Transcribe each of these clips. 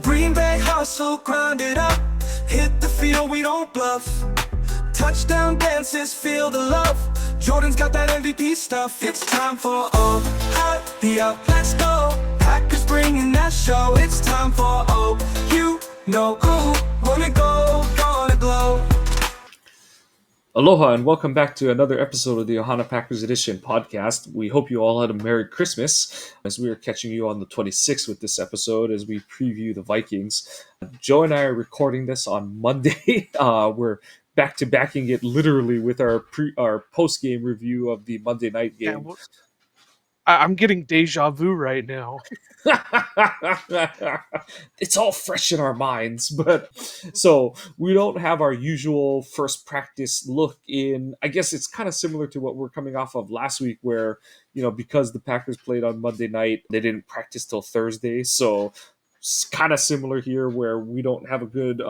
Green Bay hustle, grind it up. Hit the field, we don't bluff. Touchdown dances, feel the love. Jordan's got that MVP stuff. It's time for Ohio. Let's go. Packers bringing that show. It's time for you know who. Wanna go, gonna glow. Aloha and welcome back to another episode of the Ohana Packers Edition podcast. We hope you all had a Merry Christmas as we are catching you on the 26th with this episode as we preview the Vikings. Joe and I are recording this on Monday. We're back to backing it literally with our post game review of the Monday night Yeah, game. well, I'm getting deja vu right now. It's all fresh in our minds, but so we don't have our usual first practice look in. I guess it's kind of similar to what we're coming off of last week, where because the Packers played on Monday night, they didn't practice till Thursday. So it's kind of similar here, where we don't have a good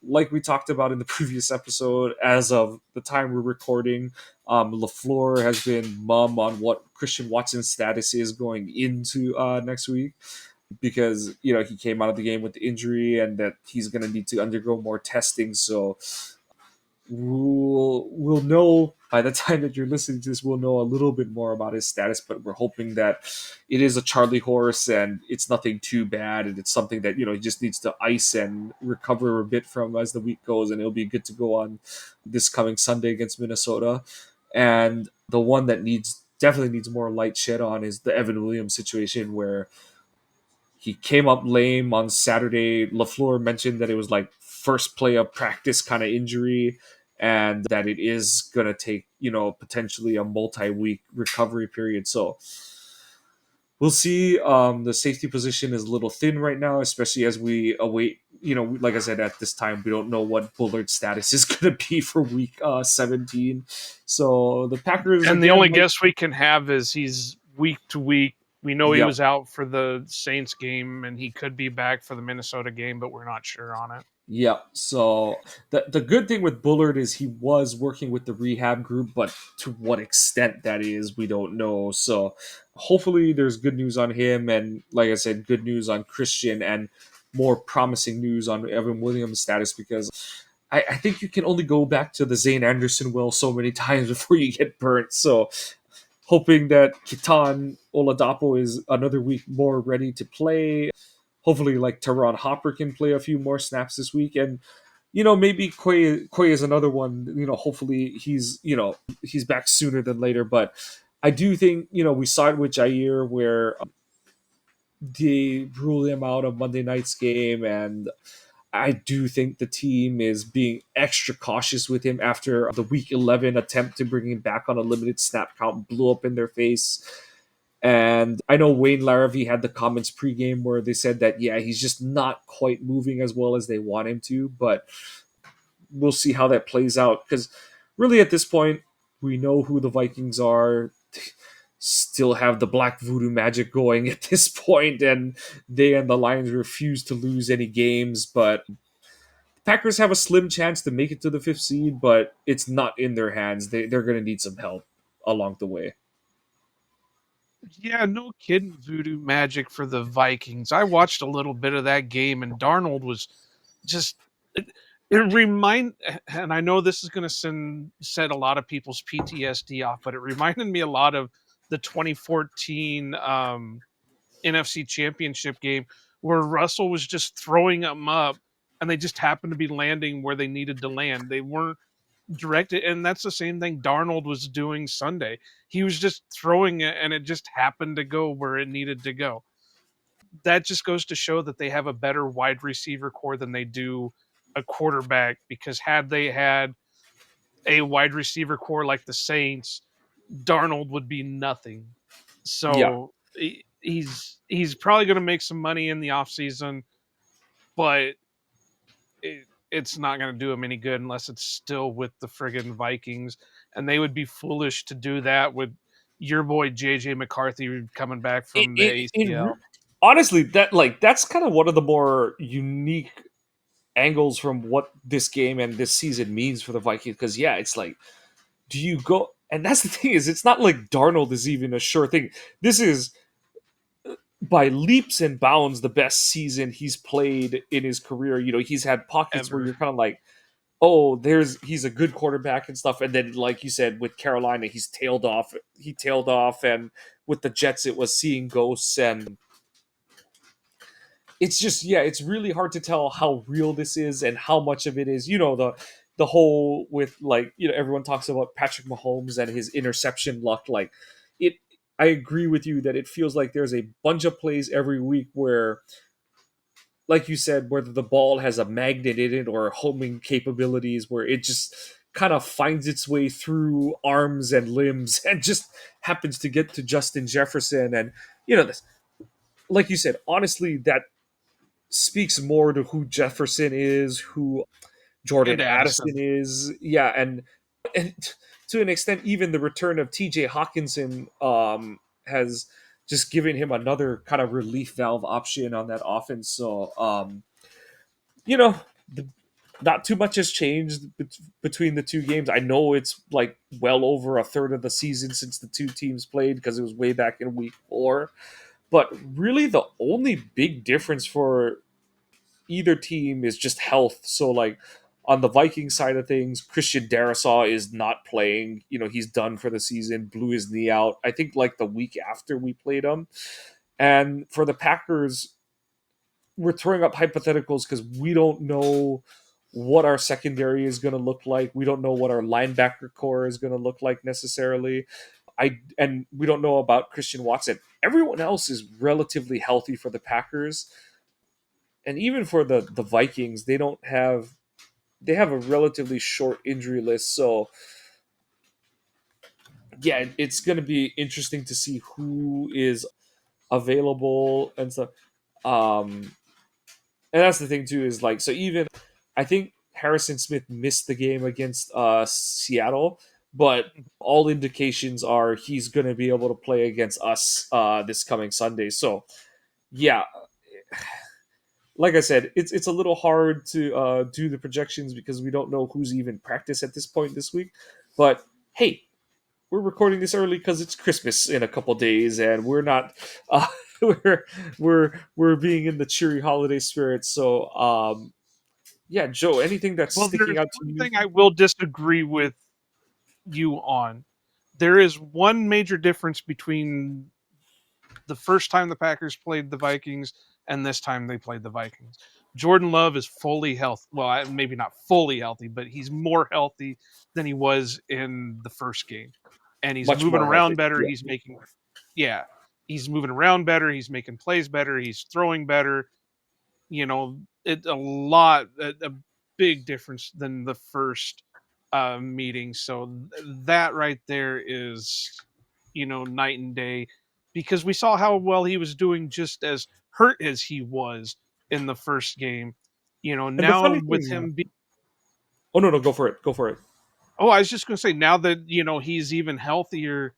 like we talked about in the previous episode, as of the time we're recording, LaFleur has been mum on what Christian Watson's status is going into next week, because he came out of the game with the injury and that he's going to need to undergo more testing. So we'll know by the time that you're listening to this, we'll know a little bit more about his status, but we're hoping that it is a Charlie horse and it's nothing too bad, and it's something that he just needs to ice and recover a bit from as the week goes, and it'll be good to go on this coming Sunday against Minnesota. And the one that definitely needs more light shed on is the Evan Williams situation, where he came up lame on Saturday. LaFleur mentioned that it was like first play of practice kind of injury, and that it is going to take, potentially a multi-week recovery period. So we'll see. The safety position is a little thin right now, especially as we await, like I said, at this time, we don't know what Bullard's status is going to be for week 17. So the Packers... And the only guess we can have is he's week to week. We know he was out for the Saints game, and he could be back for the Minnesota game, but we're not sure on it. Yeah, so the good thing with Bullard is he was working with the rehab group, but to what extent that is, we don't know. So hopefully there's good news on him, and like I said, good news on Christian, and more promising news on Evan Williams' status, because I think you can only go back to the Zane Anderson well so many times before you get burnt. So hoping that Kitan Oladapo is another week more ready to play. Hopefully, like Teron Hopper can play a few more snaps this week, and maybe Quay is another one. Hopefully he's back sooner than later. But I do think we saw it with Jair, where they ruled him out of Monday night's game, and I do think the team is being extra cautious with him after the Week 11 attempt to bring him back on a limited snap count blew up in their face. And I know Wayne Larrivee had the comments pregame where they said that, yeah, he's just not quite moving as well as they want him to, but we'll see how that plays out. Because really at this point, we know who the Vikings are. Still have the black voodoo magic going at this point, and they and the Lions refuse to lose any games, but the Packers have a slim chance to make it to the 5th seed, but it's not in their hands. They're going to need some help along the way. Yeah, no kidding, voodoo magic for the Vikings. I watched a little bit of that game, and Darnold was just... and I know this is going to set a lot of people's PTSD off, but it reminded me a lot of the 2014 NFC Championship game, where Russell was just throwing them up, and they just happened to be landing where they needed to land. They weren't directed, and that's the same thing Darnold was doing Sunday. He was just throwing it, and it just happened to go where it needed to go. That just goes to show that they have a better wide receiver core than they do a quarterback, because had they had a wide receiver core like the Saints, Darnold would be nothing. So he's probably going to make some money in the offseason, but it's not going to do him any good unless it's still with the friggin' Vikings. And they would be foolish to do that with your boy JJ McCarthy coming back from the ACL. Honestly, that's kind of one of the more unique angles from what this game and this season means for the Vikings. Because it's like, do you go? And that's the thing, is it's not like Darnold is even a sure thing. This is by leaps and bounds the best season he's played in his career. He's had pockets where Ever. you're kind of like, oh, he's a good quarterback and stuff, and then like you said with Carolina, he's tailed off. He tailed off, and with the Jets, it was seeing ghosts, and it's just it's really hard to tell how real this is and how much of it is the whole with like everyone talks about Patrick Mahomes and his interception luck. Like it, I agree with you that it feels like there's a bunch of plays every week where, like you said, whether the ball has a magnet in it or homing capabilities, where it just kind of finds its way through arms and limbs and just happens to get to Justin Jefferson. And this, like you said, honestly, that speaks more to who Jefferson is, who And Jordan Addison Addison. is. Yeah, and to an extent, even the return of T.J. Hawkinson has just given him another kind of relief valve option on that offense. So, you know, the, not too much has changed between the two games. I know it's like well over a third of the season since the two teams played because it was way back in week 4. But really, the only big difference for either team is just health. So like on the Viking side of things, Christian Darrisaw is not playing. He's done for the season, blew his knee out. I think like the week after we played him. And for the Packers, we're throwing up hypotheticals because we don't know what our secondary is going to look like. We don't know what our linebacker core is going to look like necessarily. And we don't know about Christian Watson. Everyone else is relatively healthy for the Packers, and even for the Vikings, they have a relatively short injury list. So yeah, it's going to be interesting to see who is available and stuff. And that's the thing too is like, so even I think Harrison Smith missed the game against Seattle, but all indications are he's going to be able to play against us this coming Sunday. So yeah, like I said, it's a little hard to do the projections because we don't know who's even practiced at this point this week. But hey, we're recording this early because it's Christmas in a couple days, and we're not we're we're being in the cheery holiday spirit. So yeah, Joe, anything that's Well, sticking there's out to one you? thing I will disagree with you on. There is one major difference between the first time the Packers played the Vikings and this time they played the Vikings. Jordan Love is fully healthy. Well, maybe not fully healthy, but he's more healthy than he was in the first game. And he's Much moving more healthy. around better. Yeah. Yeah, he's moving around better. He's making plays better. He's throwing better. A big difference than the first meeting. So that right there is, night and day, because we saw how well he was doing just as hurt as he was in the first game. And the Now funny with thing, him being, oh no, no, go for it, go for it. oh, I was just going to say, now that, he's even healthier,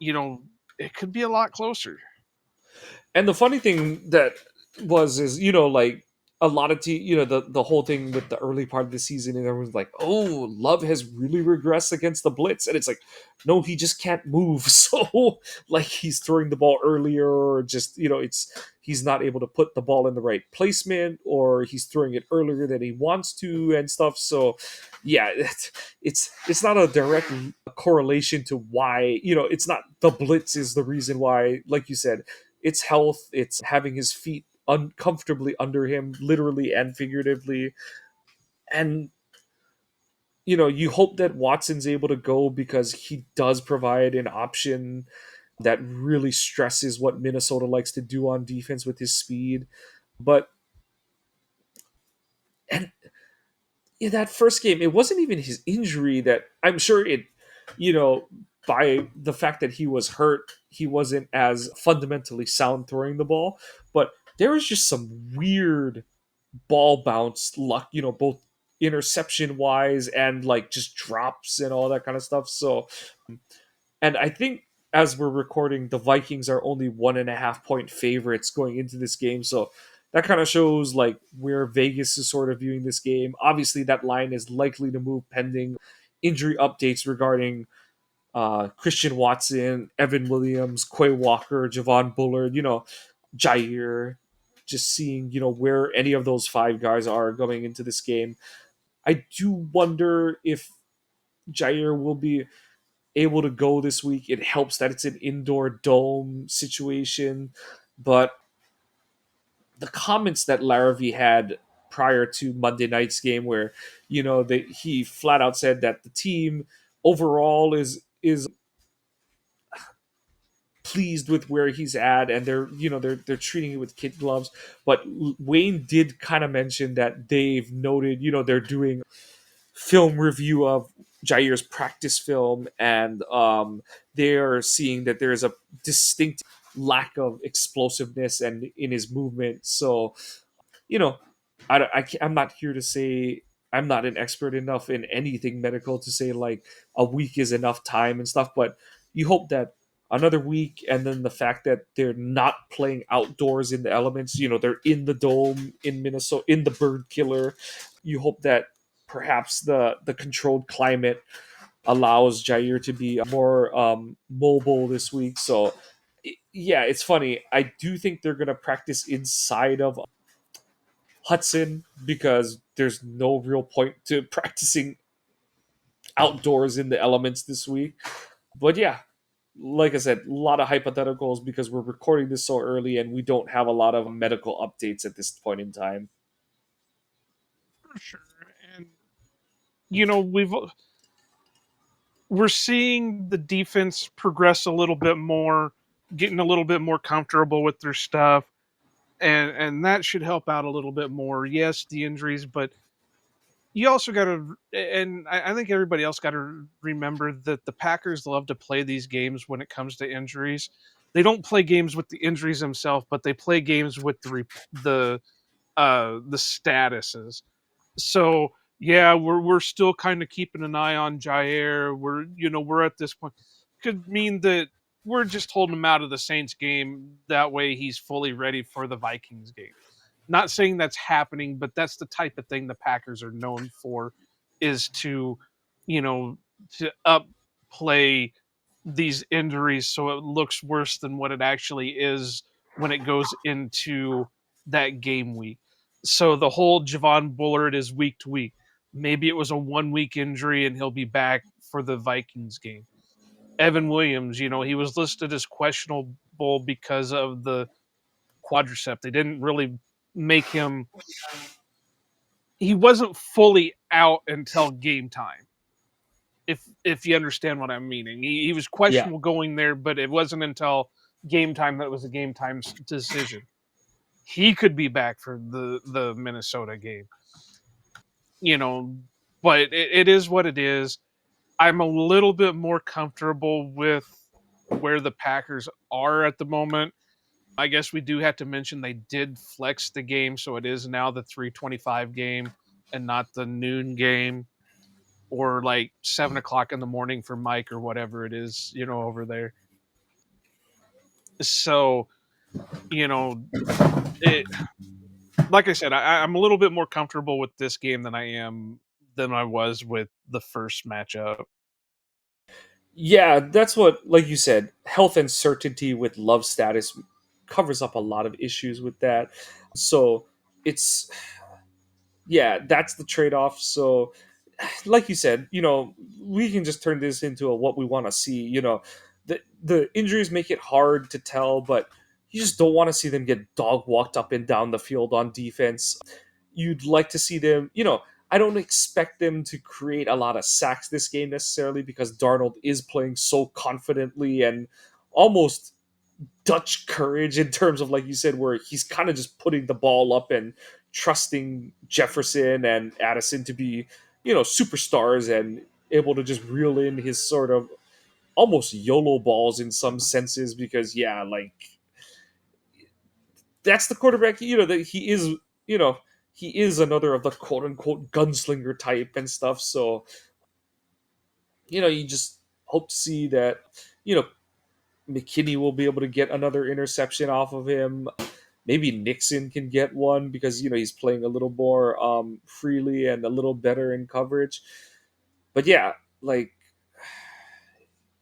you know, it could be a lot closer. And the funny thing that was is like a lot of the whole thing with the early part of the season, and everyone's like, oh, Love has really regressed against the blitz, and it's like, no, he just can't move. So like he's throwing the ball earlier, or just it's he's not able to put the ball in the right placement, or he's throwing it earlier than he wants to and stuff. So yeah, it's not a direct correlation to why it's not the blitz is the reason why, like you said, it's health, it's having his feet uncomfortably under him, literally and figuratively. And you hope that Watson's able to go because he does provide an option that really stresses what Minnesota likes to do on defense with his speed. But and in that first game, it wasn't even his injury that I'm sure it, you know, by the fact that he was hurt, he wasn't as fundamentally sound throwing the ball. But there was just some weird ball bounce luck, both interception wise and like just drops and all that kind of stuff. So, and I think as we're recording, the Vikings are only 1.5 point favorites going into this game. So that kind of shows like where Vegas is sort of viewing this game. Obviously, that line is likely to move pending injury updates regarding Christian Watson, Evan Williams, Quay Walker, Javon Bullard. Jair, just seeing, where any of those five guys are going into this game. I do wonder if Jair will be able to go this week. It helps that it's an indoor dome situation, but the comments that Larrabee had prior to Monday night's game, where he flat out said that the team overall is pleased with where he's at, and they're treating it with kid gloves. But Wayne did kind of mention that they've noted, they're doing film review of Jair's practice film, and they're seeing that there's a distinct lack of explosiveness and in his movement. So, you know, I'm not here to say, I'm not an expert enough in anything medical to say like a week is enough time and stuff, but you hope that another week, and then the fact that they're not playing outdoors in the elements, they're in the dome in Minnesota, in the bird killer. You hope that perhaps the controlled climate allows Jair to be more mobile this week. So yeah, it's funny. I do think they're gonna practice inside of Hudson because there's no real point to practicing outdoors in the elements this week. But yeah, like I said, a lot of hypotheticals because we're recording this so early and we don't have a lot of medical updates at this point in time. For sure. And we're seeing the defense progress a little bit more, getting a little bit more comfortable with their stuff, and that should help out a little bit more. Yes, the injuries, but you also got to, and I think everybody else got to remember that the Packers love to play these games when it comes to injuries. They don't play games with the injuries themselves, but they play games with the statuses. So yeah, we're still kind of keeping an eye on Jair. We're at this point, could mean that we're just holding him out of the Saints game. That way, he's fully ready for the Vikings game. Not saying that's happening, but that's the type of thing the Packers are known for, is to, you know, to up play these injuries so it looks worse than what it actually is when it goes into that game week. So the whole Javon Bullard is week to week. Maybe it was a 1 week injury and he'll be back for the Vikings game. Evan Williams, he was listed as questionable because of the quadricep. They didn't really make him, he wasn't fully out until game time. If you understand what I'm meaning. He was Yeah. questionable going there, but it wasn't until game time that it was a game time decision. He could be back for the Minnesota game. You know, but it is what it is. I'm a little bit more comfortable with where the Packers are at the moment. I guess we do have to mention they did flex the game, so it is now the 3:25 game and not the noon game, or like 7 o'clock in the morning for Mike or whatever it is, over there. So, you know, it, like I said, I'm a little bit more comfortable with this game than I was with the first matchup. Yeah, that's what, like you said, health and certainty with love status covers up a lot of issues with that. So it's, yeah, that's the trade off. So, like you said, we can just turn this into what we want to see. The injuries make it hard to tell, but you just don't want to see them get dog walked up and down the field on defense. You'd like to see them, I don't expect them to create a lot of sacks this game necessarily because Darnold is playing so confidently and almost Dutch courage in terms of, like you said, where he's kind of just putting the ball up and trusting Jefferson and Addison to be, superstars and able to just reel in his sort of almost YOLO balls in some senses because, yeah, like that's the quarterback, that you know, he is another of the quote unquote gunslinger type and stuff. So, you just hope to see that, you know, McKinney will be able to get another interception off of him. Maybe Nixon can get one because he's playing a little more freely and a little better in coverage. But yeah, like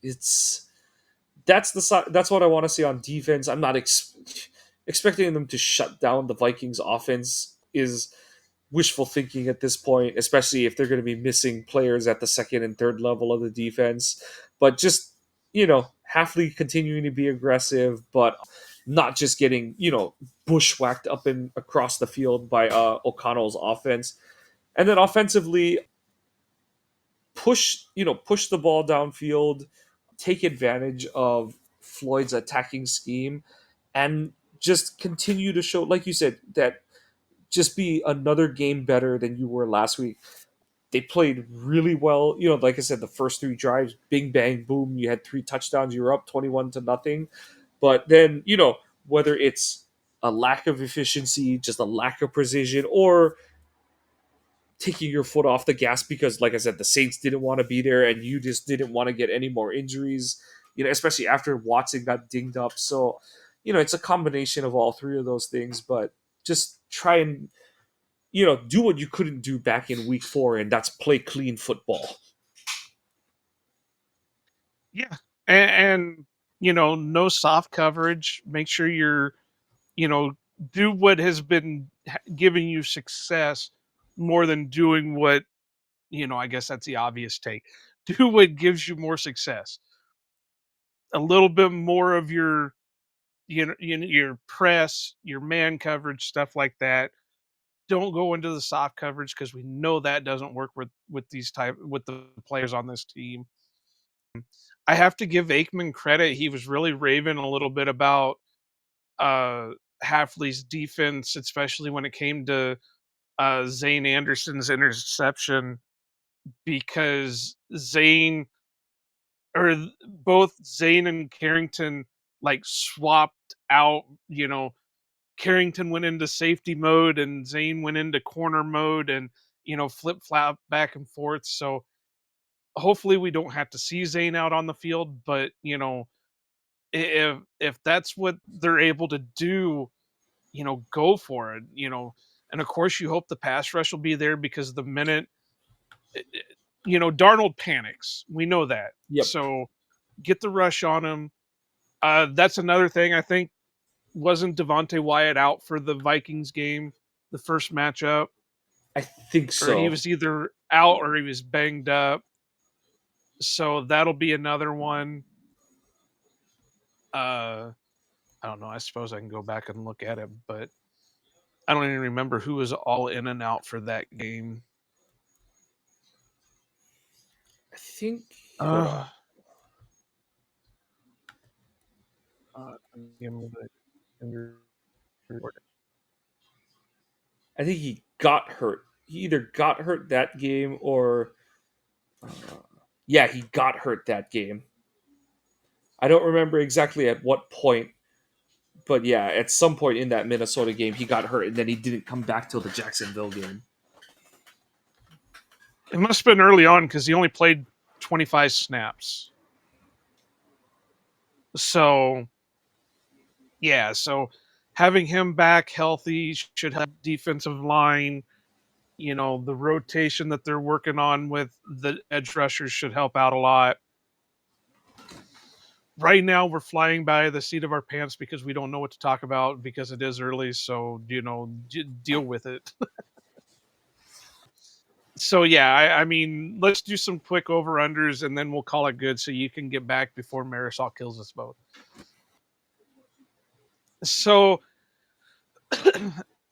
it's that's what I want to see on defense. I'm not expecting them to shut down the Vikings offense is wishful thinking at this point, especially if they're going to be missing players at the second and third level of the defense. But just, Halfley continuing to be aggressive, but not just getting, bushwhacked up and across the field by O'Connell's offense. And then offensively, push the ball downfield, take advantage of Floyd's attacking scheme, and just continue to show, like you said, that just be another game better than you were last week. They played really well. Like I said, the first three drives, bing bang boom, you had three touchdowns, you were up 21-0. But then, whether it's a lack of efficiency, just a lack of precision, or taking your foot off the gas because, like I said, the Saints didn't want to be there and you just didn't want to get any more injuries, especially after Watson got dinged up. So, it's a combination of all three of those things, but just try and, do what you couldn't do back in week 4, and that's play clean football. Yeah. And no soft coverage. Make sure you're, you know, do what has been giving you success more than doing what, I guess that's the obvious take. Do what gives you more success. A little bit more of your, your press, your man coverage, stuff like that. Don't go into the soft coverage because we know that doesn't work with the players on this team. I have to give Aikman credit. He was really raving a little bit about uh Halfley's defense, especially when it came to Zane Anderson's interception, because both Zane and Carrington like swapped out. Carrington went into safety mode and Zane went into corner mode, and flip flop back and forth. So hopefully we don't have to see Zane out on the field, but if that's what they're able to do, go for it. And of course you hope the pass rush will be there, because the minute Darnold panics, we know that. Yep. So get the rush on him. That's another thing. I think, wasn't Devontae Wyatt out for the Vikings game, the first matchup? I think Or he so. was either out or he was banged up. So that'll be another one. I don't know. I suppose I can go back and look at it, but I don't even remember who was all in and out for that game. I think. Hold on. Uh, give me the I think he got hurt. He either got hurt that game or. Uh, yeah, he got hurt that game. I don't remember exactly at what point, but yeah, at some point in that Minnesota game, he got hurt, and then he didn't come back till the Jacksonville game. It must have been early on because he only played 25 snaps. So, yeah, so having him back healthy should help defensive line. The rotation that they're working on with the edge rushers should help out a lot. Right now, we're flying by the seat of our pants because we don't know what to talk about because it is early. So, deal with it. So yeah, I mean, let's do some quick over unders and then we'll call it good so you can get back before Marisol kills us both. So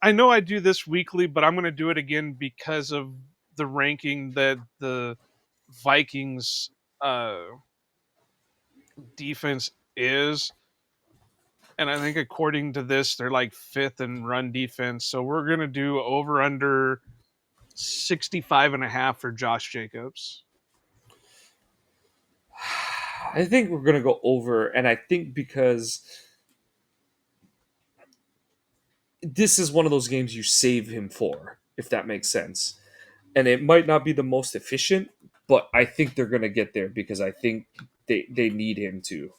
I know I do this weekly, but I'm going to do it again because of the ranking that the Vikings defense is. And I think according to this, they're like 5th in run defense. So we're going to do over under 65.5 for Josh Jacobs. I think we're gonna go over, and I think because this is one of those games you save him for, if that makes sense. And it might not be the most efficient, but I think they're gonna get there because I think they need him to.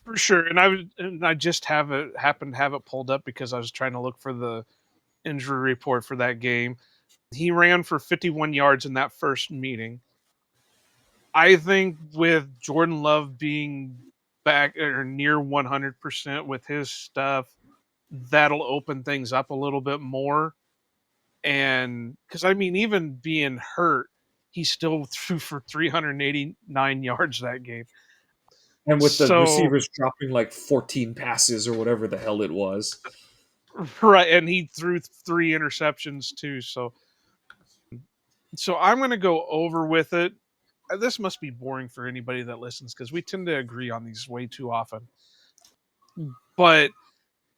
For sure, and I just happened to have it pulled up because I was trying to look for the injury report for that game. He ran for 51 yards in that first meeting. I think with Jordan Love being back or near 100% with his stuff, that'll open things up a little bit more. And because I mean, even being hurt, he still threw for 389 yards that game. And with the So, receivers dropping like 14 passes or whatever the hell it was. right. And he threw 3 interceptions too. So I'm going to go over with it. This must be boring for anybody that listens because we tend to agree on these way too often. But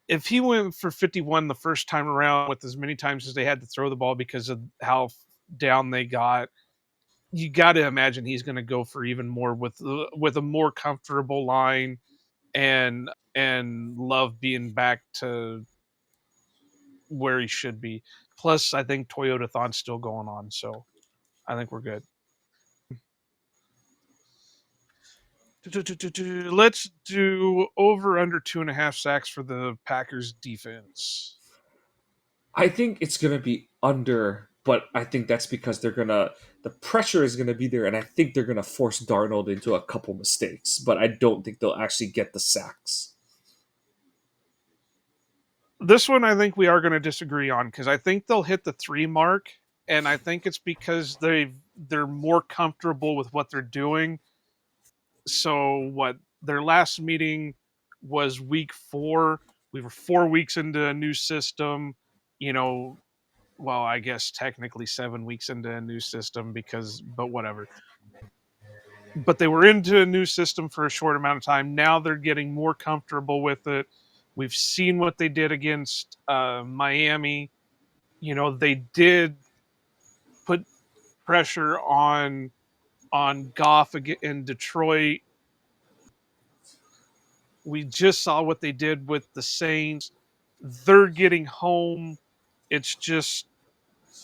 if he went for 51 the first time around with as many times as they had to throw the ball because of how down they got, you got to imagine he's going to go for even more with a more comfortable line and Love being back to where he should be. Plus, I think Toyota Thon's still going on, so I think we're good. Let's do over under 2.5 sacks for the Packers defense. I think it's going to be under, but I think that's because the pressure is going to be there, and I think they're going to force Darnold into a couple mistakes, but I don't think they'll actually get the sacks. This one I think we are going to disagree on because I think they'll hit the 3 mark, and I think it's because they're more comfortable with what they're doing. So what their last meeting was week 4. We were 4 weeks into a new system, you know, well, I guess technically 7 weeks into a new system but whatever. But they were into a new system for a short amount of time. Now they're getting more comfortable with it. We've seen what they did against Miami. They did put pressure on Goff in Detroit. We just saw what they did with the Saints. They're getting home. It's just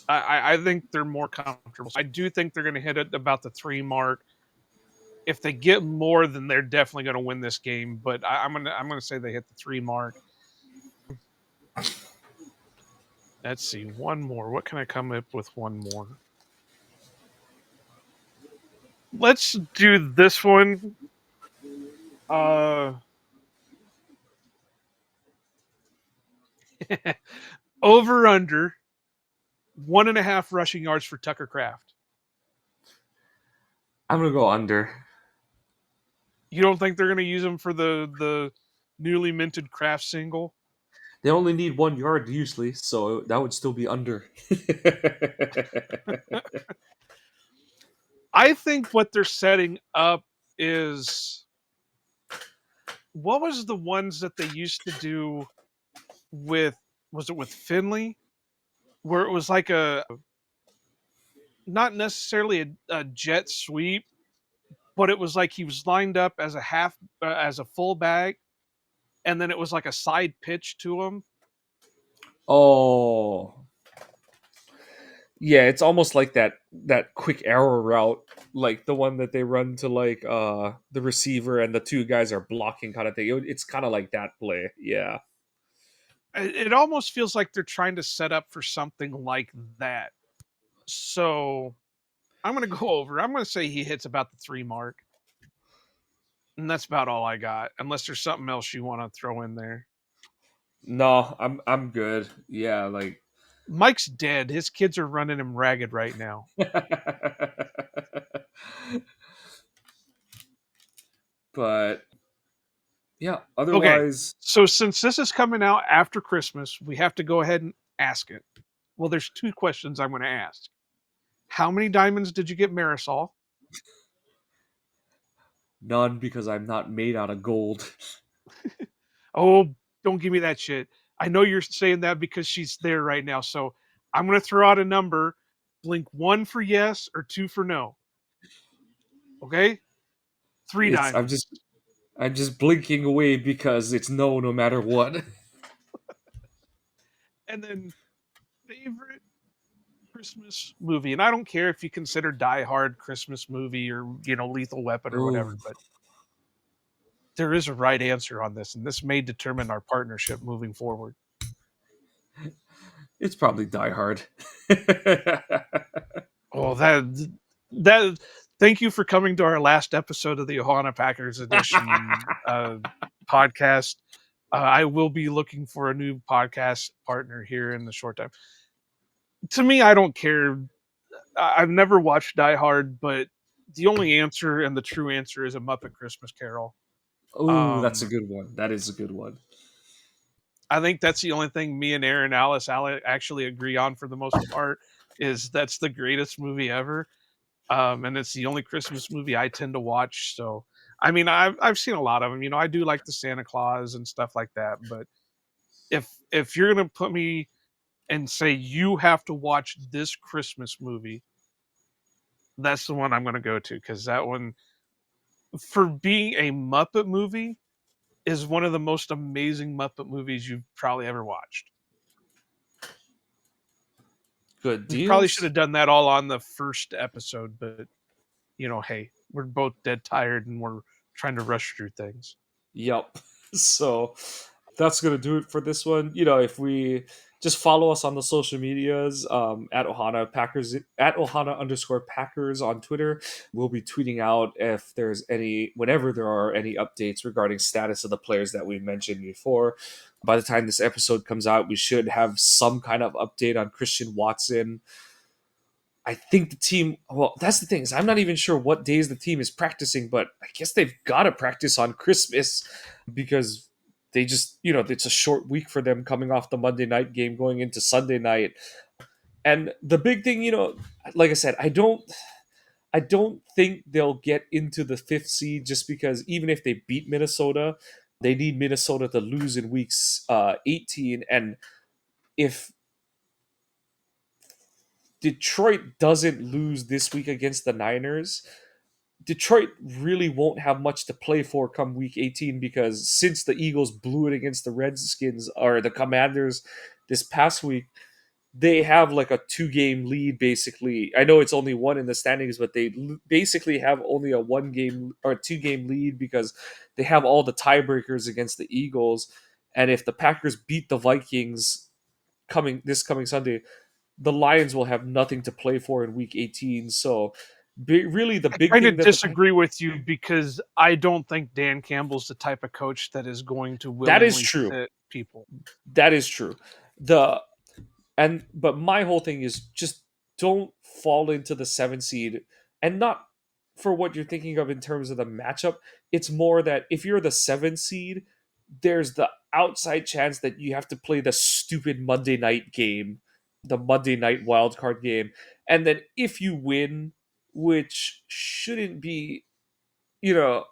I think they're more comfortable. I do think they're going to hit it about the 3 mark. If they get more, then they're definitely going to win this game. But I'm gonna say they hit the 3 mark. Let's see, one more. What can I come up with? One more. Let's do this one. Over under 1.5 rushing yards for Tucker Kraft. I'm going to go under. You don't think they're going to use him for the newly minted Kraft single? They only need 1 yard usually, so that would still be under. I think what they're setting up is, what was the ones that they used to do was it with Finley, where it was like not necessarily a jet sweep, but it was like he was lined up as as a fullback, and then it was like a side pitch to him. Oh, yeah, it's almost like that quick arrow route, like the one that they run to like the receiver and the 2 guys are blocking kind of thing. It's kind of like that play. Yeah. It almost feels like they're trying to set up for something like that. So I'm going to go over. I'm going to say he hits about the 3 mark. And that's about all I got, unless there's something else you want to throw in there. No, I'm good. Yeah, like Mike's dead. His kids are running him ragged right now. but yeah, Okay. otherwise So since this is coming out after Christmas, we have to go ahead and ask it. Well, there's 2 questions I'm going to ask. How many diamonds did you get Marisol? none because I'm not made out of gold. Oh, don't give me that shit. I know you're saying that because she's there right now. So I'm going to throw out a number. Blink 1 for yes or 2 for no. Okay? 3 It's diamonds. I'm just blinking away because it's no matter what. And then favorite Christmas movie. And I don't care if you consider Die Hard Christmas movie or, Lethal Weapon or whatever, Ooh, but there is a right answer on this, and this may determine our partnership moving forward. it's probably Die Hard. Oh, that thank you for coming to our last episode of the Ohana Packers edition podcast. I will be looking for a new podcast partner here in the short time. To me, I don't care. I've never watched Die Hard, but the only answer and the true answer is A Muppet Christmas Carol. Oh, that's a Um, good one. That is a good one. I think that's the only thing me and Aaron Alice actually agree on for the most part, is that's the greatest movie ever. And it's the only Christmas movie I tend to watch. So, I mean, I've seen a lot of them. You know, I do like the Santa Claus and stuff like that. But if you're gonna put me and say you have to watch this Christmas movie, that's the one I'm gonna go to, because that one, for being a Muppet movie, is one of the most amazing Muppet movies you've probably ever watched. Good We probably should deals. have done that all on the first episode, but hey, we're both dead tired and we're trying to rush through things. Yep. So that's gonna do it for this one. If we just follow us on the social medias, at Ohana Packers, at Ohana_Packers on Twitter. We'll be tweeting out if there's whenever there are any updates regarding status of the players that we mentioned before. By the time this episode comes out, we should have some kind of update on Christian Watson. I think the team. Well, that's the thing, is I'm not even sure what days the team is practicing, but I guess they've got to practice on Christmas because they just, it's a short week for them coming off the Monday night game going into Sunday night. And the big thing, like I said, I don't think they'll get into the fifth seed, just because even if they beat Minnesota, they need Minnesota to lose in weeks 18. And if Detroit doesn't lose this week against the Niners, Detroit really won't have much to play for come week 18, because since the Eagles blew it against the Redskins or the Commanders this past week, they have like a 2-game lead basically. I know it's only one in the standings, but they basically have only a 1-game or 2-game lead because they have all the tiebreakers against the Eagles. And if the Packers beat the Vikings coming Sunday, the Lions will have nothing to play for in week 18. So really the I big kind thing of that disagree with you, because I don't think Dan Campbell's the type of coach that is going to that is willingly true. sit people. That is true. But my whole thing is just don't fall into the 7 seed, and not for what you're thinking of in terms of the matchup. It's more that if you're the 7 seed, there's the outside chance that you have to play the stupid Monday night game, the Monday night wildcard game. And then if you win, which shouldn't be, you know,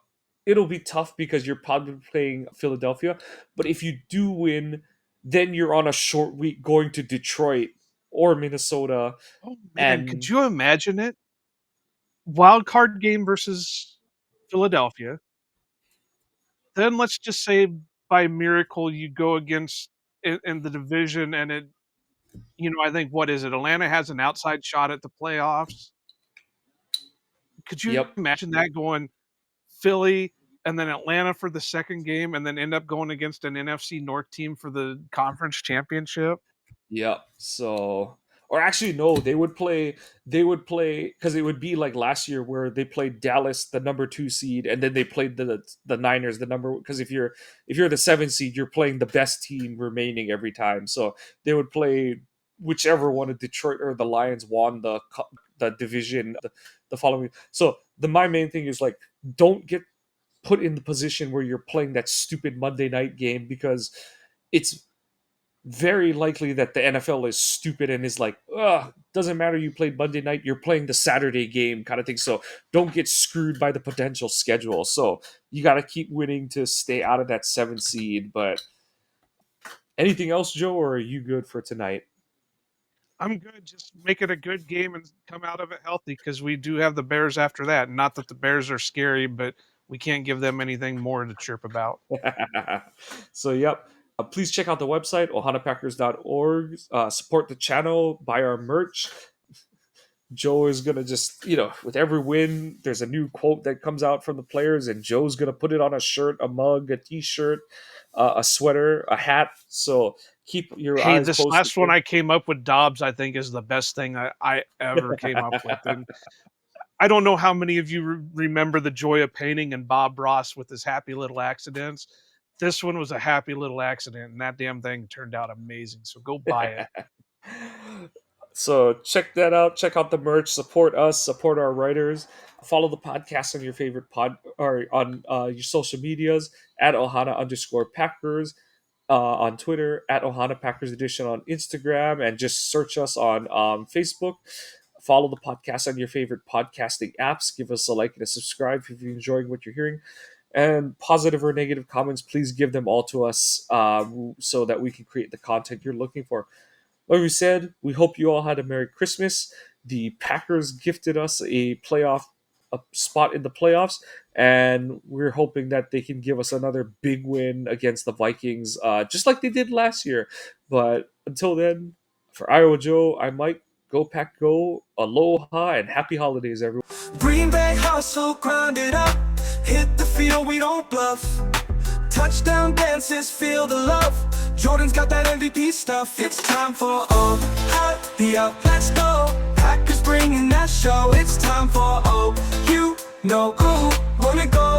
it'll be tough because you're probably playing Philadelphia. But if you do win, then you're on a short week going to Detroit or Minnesota. Oh man, could And you imagine it? Wild card game versus Philadelphia. Then let's just say by miracle you go against in the division, and I think, what is it? Atlanta has an outside shot at the playoffs. Could you yep, imagine that, going Philly and then Atlanta for the second game, and then end up going against an NFC North team for the conference championship? yep. So, or actually, no, they would play because it would be like last year where they played Dallas, the number 2 seed, and then they played the Niners, the number, because if you're the 7 seed, you're playing the best team remaining every time. So they would play whichever one of Detroit or the Lions won the division the following. So my main thing is, like, don't get put in the position where you're playing that stupid Monday night game, because it's very likely that the NFL is stupid and is like, ugh, doesn't matter you played Monday night, you're playing the Saturday game kind of thing. So don't get screwed by the potential schedule. So you got to keep winning to stay out of that 7 seed. But anything else, Joe, or are you good for tonight? I'm good. Just make it a good game and come out of it healthy, because we do have the Bears after that. Not that the Bears are scary, but we can't give them anything more to chirp about. So, yep. Please check out the website, ohanapackers.org. Support the channel, buy our merch. Joe is going to just, with every win, there's a new quote that comes out from the players, and Joe's going to put it on a shirt, a mug, a t shirt, a sweater, a hat. So keep your Hey, eyes this posted last one there. I came up with, Dobbs, I think is the best thing I ever came up with. And I don't know how many of you remember the joy of painting and Bob Ross with his happy little accidents. This one was a happy little accident, and that damn thing turned out amazing. So go buy it. So check that out. Check out the merch. Support us. Support our writers. Follow the podcast on your favorite or on your social medias at Ohana_Packers on Twitter, at Ohana Packers Edition on Instagram, and just search us on Facebook. Follow the podcast on your favorite podcasting apps. Give us a like and a subscribe if you're enjoying what you're hearing. And positive or negative comments, please give them all to us so that we can create the content you're looking for. Like we said, we hope you all had a Merry Christmas. The Packers gifted us a spot in the playoffs, and we're hoping that they can give us another big win against the Vikings, just like they did last year. But until then, for Iowa Joe, I'm Mike. Go Pack Go, aloha, and happy holidays, everyone. Green Bay hustle, grind it up. Hit the field, we don't bluff. Touchdown dances, feel the love. Jordan's got that MVP stuff. It's time for the up. Let's go. Packers bringing that show. It's time for you know who wanna go.